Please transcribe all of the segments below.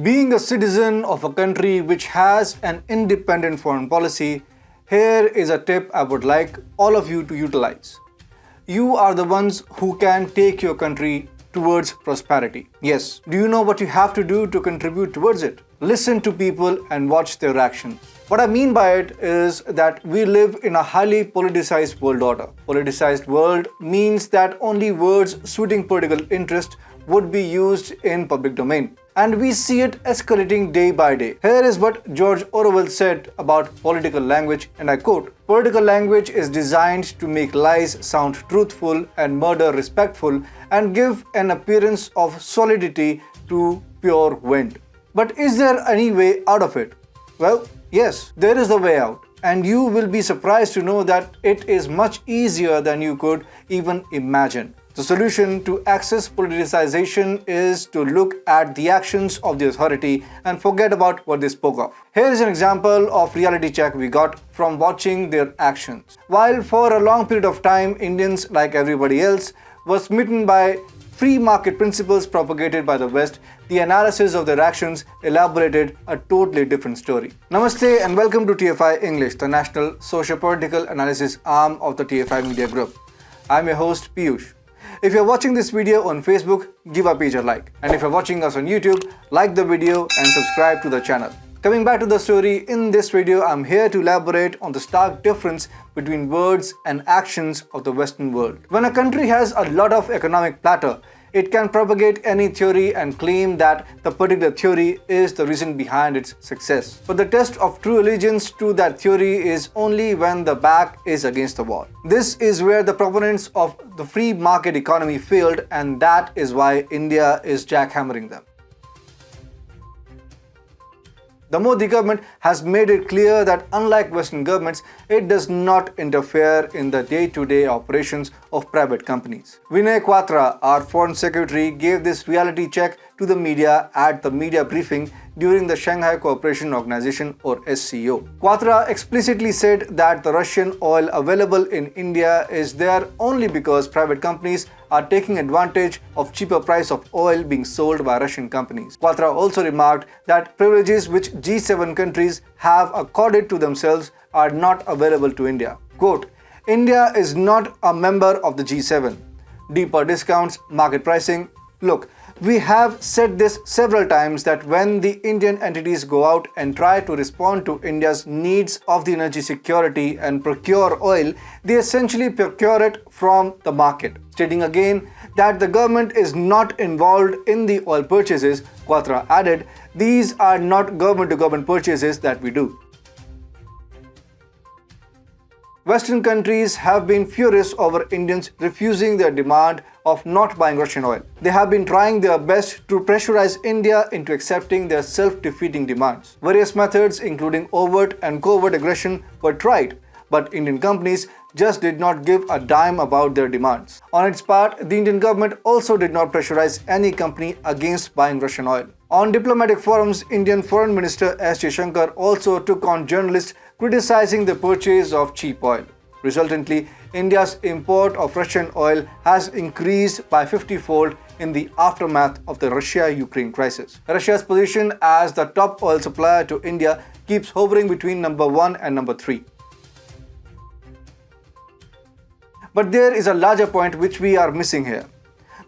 Being a citizen of a country which has an independent foreign policy, here is a tip I would like all of you to utilize. You are the ones who can take your country towards prosperity. Yes, do you know what you have to do to contribute towards it? Listen to people and watch their actions. What I mean by it is that we live in a highly politicized world order. Politicized world means that only words suiting political interest would be used in public domain. And we see it escalating day by day. Here is what George Orwell said about political language, and I quote, "Political language is designed to make lies sound truthful and murder respectful and give an appearance of solidity to pure wind." But is there any way out of it? Well, yes, there is a way out. And you will be surprised to know that it is much easier than you could even imagine. The solution to access politicization is to look at the actions of the authority and forget about what they spoke of. Here is an example of reality check we got from watching their actions. While for a long period of time, Indians, like everybody else, were smitten by free market principles propagated by the West, the analysis of their actions elaborated a totally different story. Namaste and welcome to TFI English, the national socio-political analysis arm of the TFI Media Group. I'm your host, Piyush. If you're watching this video on Facebook, give our page a like. And if you're watching us on YouTube, like the video and subscribe to the channel. Coming back to the story, in this video, I'm here to elaborate on the stark difference between words and actions of the Western world. When a country has a lot of economic platter, it can propagate any theory and claim that the particular theory is the reason behind its success. But the test of true allegiance to that theory is only when the back is against the wall. This is where the proponents of the free market economy failed, and that is why India is jackhammering them. The Modi government has made it clear that unlike Western governments, it does not interfere in the day-to-day operations of private companies. Vinay Quatra, our foreign secretary, gave this reality check to the media at the media briefing during the Shanghai Cooperation Organization or SCO. Quatra explicitly said that the Russian oil available in India is there only because private companies are taking advantage of cheaper price of oil being sold by Russian companies. Quatra also remarked that privileges which G7 countries have accorded to themselves are not available to India. Quote, "India is not a member of the G7. Deeper discounts, market pricing. Look, we have said this several times that when the Indian entities go out and try to respond to India's needs of the energy security and procure oil, they essentially procure it from the market." Stating again that the government is not involved in the oil purchases, Quatra added, "These are not government-to-government purchases that we do." Western countries have been furious over Indians refusing their demand of not buying Russian oil. They have been trying their best to pressurize India into accepting their self-defeating demands. Various methods, including overt and covert aggression, were tried, but Indian companies just did not give a dime about their demands. On its part, the Indian government also did not pressurize any company against buying Russian oil. On diplomatic forums, Indian Foreign Minister S. Jaishankar also took on journalists criticizing the purchase of cheap oil. Resultantly, India's import of Russian oil has increased by 50-fold in the aftermath of the Russia-Ukraine crisis. Russia's position as the top oil supplier to India keeps hovering between number 1 and number 3. But there is a larger point which we are missing here.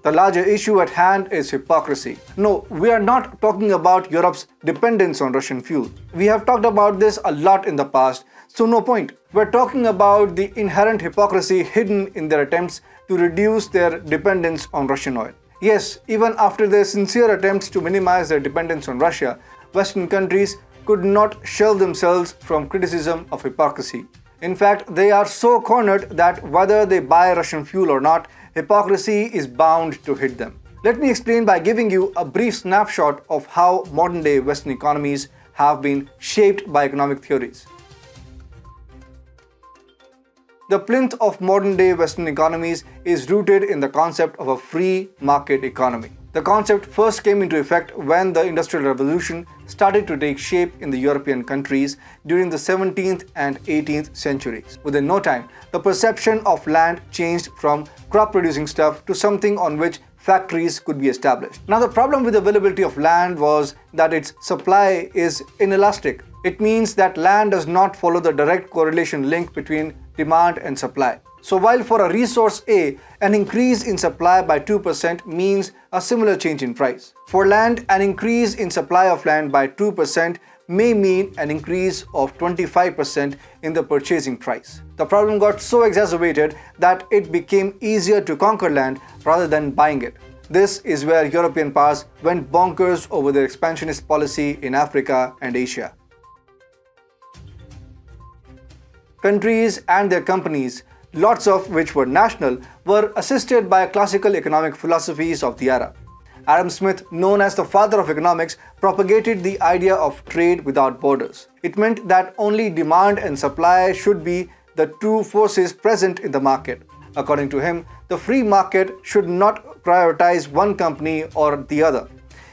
The larger issue at hand is hypocrisy. No, we are not talking about Europe's dependence on Russian fuel. We have talked about this a lot in the past, so no point. We're talking about the inherent hypocrisy hidden in their attempts to reduce their dependence on Russian oil. Yes, even after their sincere attempts to minimize their dependence on Russia, Western countries could not shelve themselves from criticism of hypocrisy. In fact, they are so cornered that whether they buy Russian fuel or not, hypocrisy is bound to hit them. Let me explain by giving you a brief snapshot of how modern-day Western economies have been shaped by economic theories. The plinth of modern-day Western economies is rooted in the concept of a free market economy. The concept first came into effect when the Industrial Revolution started to take shape in the European countries during the 17th and 18th centuries. Within no time, the perception of land changed from crop-producing stuff to something on which factories could be established. Now, the problem with availability of land was that its supply is inelastic. It means that land does not follow the direct correlation link between demand and supply. So while for a resource A, an increase in supply by 2% means a similar change in price, for land, an increase in supply of land by 2% may mean an increase of 25% in the purchasing price. The problem got so exacerbated that it became easier to conquer land rather than buying it. This is where European powers went bonkers over their expansionist policy in Africa and Asia. Countries and their companies, lots of which were national, were assisted by classical economic philosophies of the era. Adam Smith, known as the father of economics, propagated the idea of trade without borders. It meant that only demand and supply should be the two forces present in the market. According to him, the free market should not prioritize one company or the other.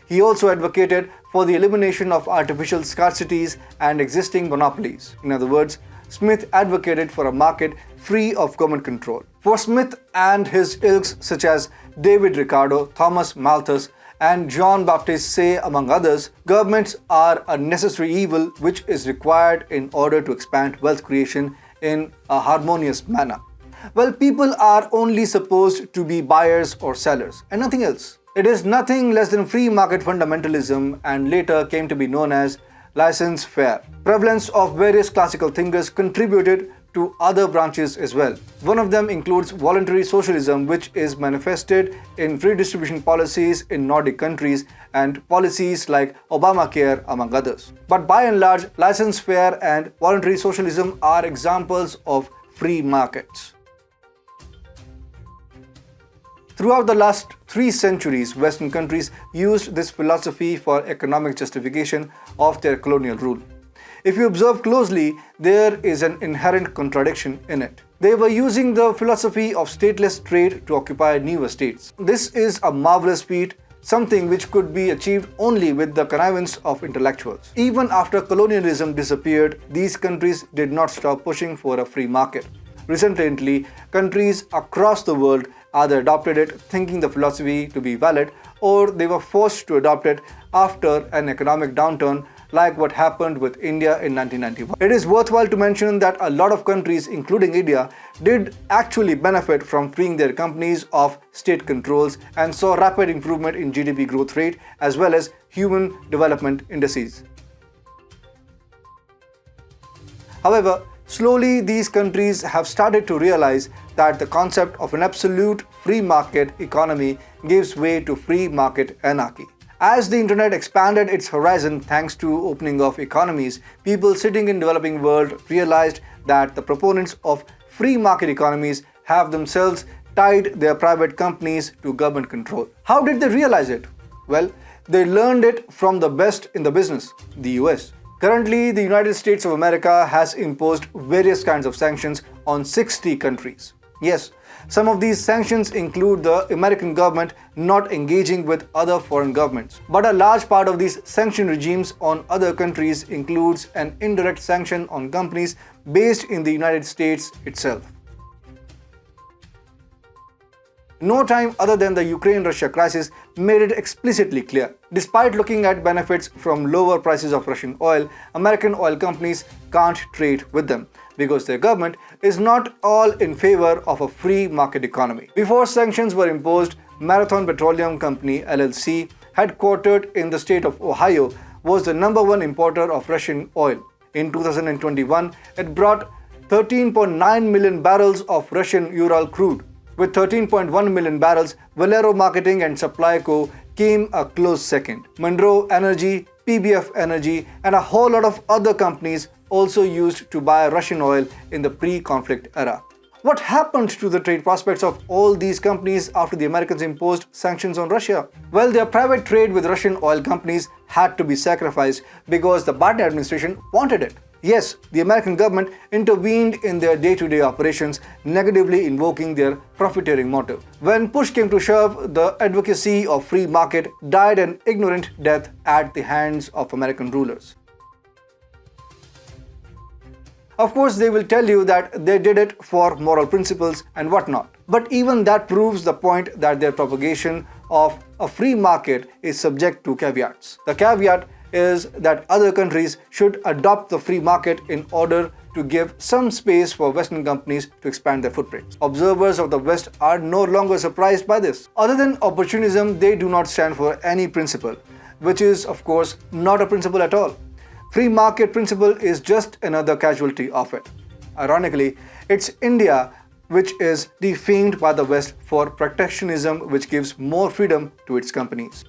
He also advocated for the elimination of artificial scarcities and existing monopolies. In other words, Smith advocated for a market free of government control. For Smith and his ilks such as David Ricardo, Thomas Malthus, and John Baptist Say, among others, governments are a necessary evil which is required in order to expand wealth creation in a harmonious manner. Well, people are only supposed to be buyers or sellers and nothing else. It is nothing less than free market fundamentalism and later came to be known as laissez-faire. Prevalence of various classical thinkers contributed to other branches as well. One of them includes voluntary socialism, which is manifested in free distribution policies in Nordic countries and policies like Obamacare, among others. But by and large, laissez-faire and voluntary socialism are examples of free markets. Throughout the last 3 centuries, Western countries used this philosophy for economic justification of their colonial rule. If you observe closely, there is an inherent contradiction in it. They were using the philosophy of stateless trade to occupy newer states. This is a marvelous feat, something which could be achieved only with the connivance of intellectuals. Even after colonialism disappeared, these countries did not stop pushing for a free market. Recently, countries across the world either adopted it thinking the philosophy to be valid, or they were forced to adopt it after an economic downturn like what happened with India in 1991. It is worthwhile to mention that a lot of countries, including India, did actually benefit from freeing their companies of state controls and saw rapid improvement in GDP growth rate as well as human development indices. However, slowly these countries have started to realize that the concept of an absolute free market economy gives way to free market anarchy. As the internet expanded its horizon thanks to opening of economies, people sitting in developing world realized that the proponents of free market economies have themselves tied their private companies to government control. How did they realize it? Well, they learned it from the best in the business, the US. Currently, the United States of America has imposed various kinds of sanctions on 60 countries. Yes, some of these sanctions include the American government not engaging with other foreign governments. But a large part of these sanction regimes on other countries includes an indirect sanction on companies based in the United States itself. No time other than the Ukraine-Russia crisis made it explicitly clear. Despite looking at benefits from lower prices of Russian oil, American oil companies can't trade with them because their government is not all in favor of a free market economy. Before sanctions were imposed, Marathon Petroleum Company LLC, headquartered in the state of Ohio, was the #1 importer of Russian oil. In 2021, it brought 13.9 million barrels of Russian Ural crude. With 13.1 million barrels, Valero Marketing and Supply Co. came a close second. Monroe Energy, PBF Energy, and a whole lot of other companies also used to buy Russian oil in the pre-conflict era. What happened to the trade prospects of all these companies after the Americans imposed sanctions on Russia? Well, their private trade with Russian oil companies had to be sacrificed because the Biden administration wanted it. Yes, the American government intervened in their day-to-day operations, negatively invoking their profiteering motive. When push came to shove, the advocacy of free market died an ignorant death at the hands of American rulers. Of course, they will tell you that they did it for moral principles and whatnot. But even that proves the point that their propagation of a free market is subject to caveats. The caveat is that other countries should adopt the free market in order to give some space for Western companies to expand their footprints. Observers of the West are no longer surprised by this. Other than opportunism, they do not stand for any principle, which is, of course, not a principle at all. Free market principle is just another casualty of it. Ironically, it's India which is defamed by the West for protectionism, which gives more freedom to its companies.